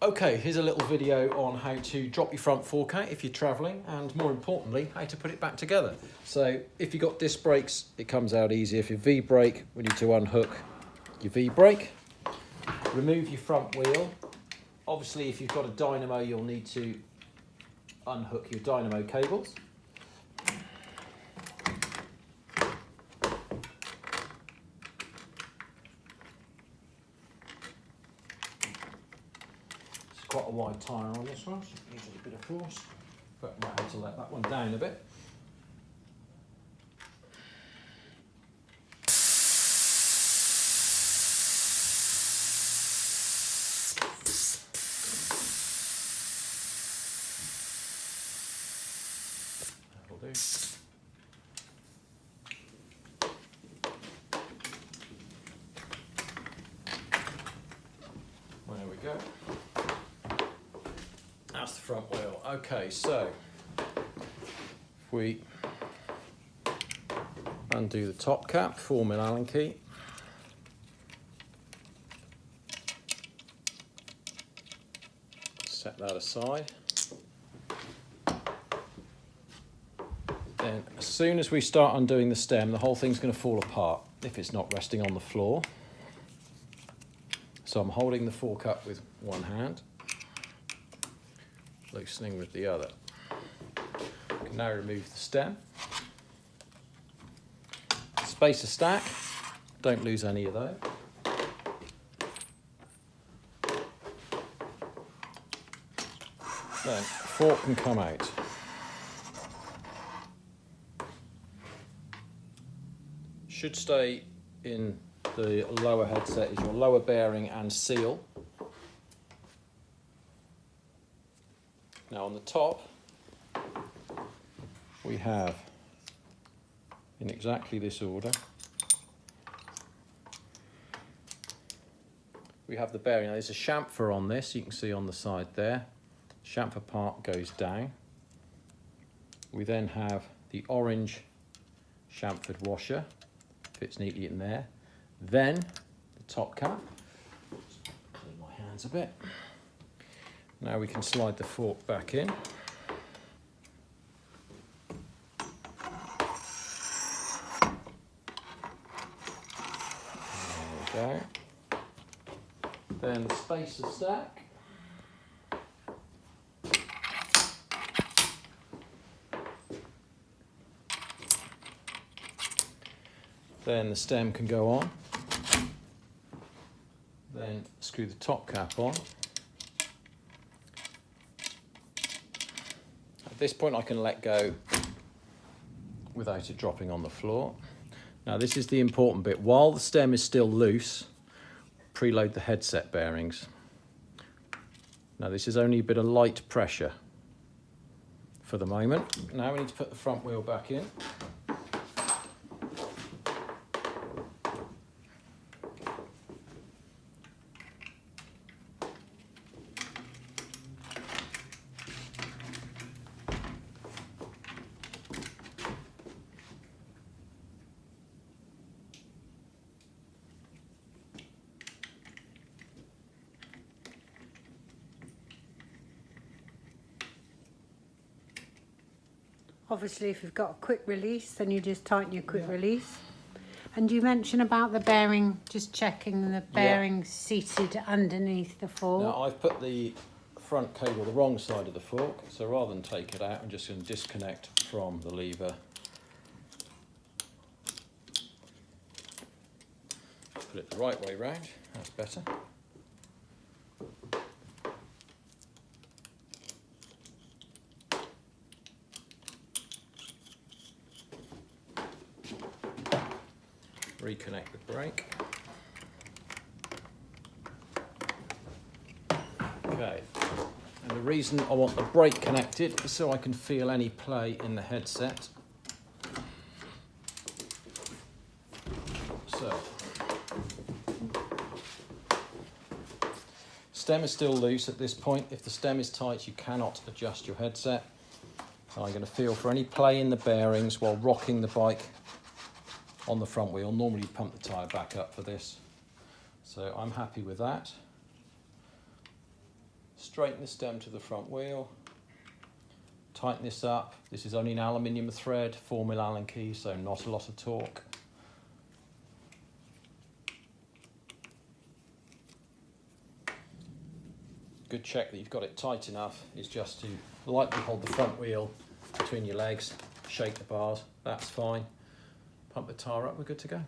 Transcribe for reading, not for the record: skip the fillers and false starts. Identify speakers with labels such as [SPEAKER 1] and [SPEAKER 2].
[SPEAKER 1] Okay, here's a little video on how to drop your front fork out if you're travelling, and more importantly, how to put it back together. So if you've got disc brakes, it comes out easy. If you V-brake, we need to unhook your V-brake. Remove your front wheel. Obviously, if you've got a dynamo, you'll need to unhook your dynamo cables. Quite a wide tyre on this one, so it needs a bit of force, but I might have to let that one down a bit. That'll do. There we go. That's the front wheel. Okay, so if we undo the top cap, 4mm Allen key, set that aside. Then as soon as we start undoing the stem, the whole thing's going to fall apart if it's not resting on the floor. So I'm holding the fork up with one hand, loosening with the other. I can now remove the stem. Spacer stack, don't lose any of those. Then fork can come out. Should stay in the lower headset is your lower bearing and seal. Now on the top, we have, in exactly this order, we have the bearing. Now there's a chamfer on this, you can see on the side there. Chamfer part goes down. We then have the orange chamfered washer, fits neatly in there. Then the top cap. Clean my hands a bit. Now we can slide the fork back in. There we go. Then the spacer stack. Then the stem can go on. Then screw the top cap on. At this point I can let go without it dropping on the floor. Now this is the important bit. While the stem is still loose, preload the headset bearings. Now this is only a bit of light pressure for the moment. Now we need to put the front wheel back in.
[SPEAKER 2] Obviously, if you've got a quick release, then you just tighten your quick release. And you mentioned about the bearing, just checking the bearing seated underneath the fork.
[SPEAKER 1] Now I've put the front cable the wrong side of the fork, so rather than take it out, I'm just going to disconnect from the lever. Put it the right way round, that's better. Reconnect the brake. Okay, and the reason I want the brake connected is so I can feel any play in the headset. So, stem is still loose at this point. If the stem is tight, you cannot adjust your headset. So I'm going to feel for any play in the bearings while rocking the bike on the front wheel. Normally you pump the tyre back up for this. So I'm happy with that. straighten the stem to the front wheel. Tighten this up. This is only an aluminium thread, 4mm Allen key, so not a lot of torque. Good check that you've got it tight enough is just to lightly hold the front wheel between your legs, shake the bars, that's fine. Pump the tyre up, we're good to go.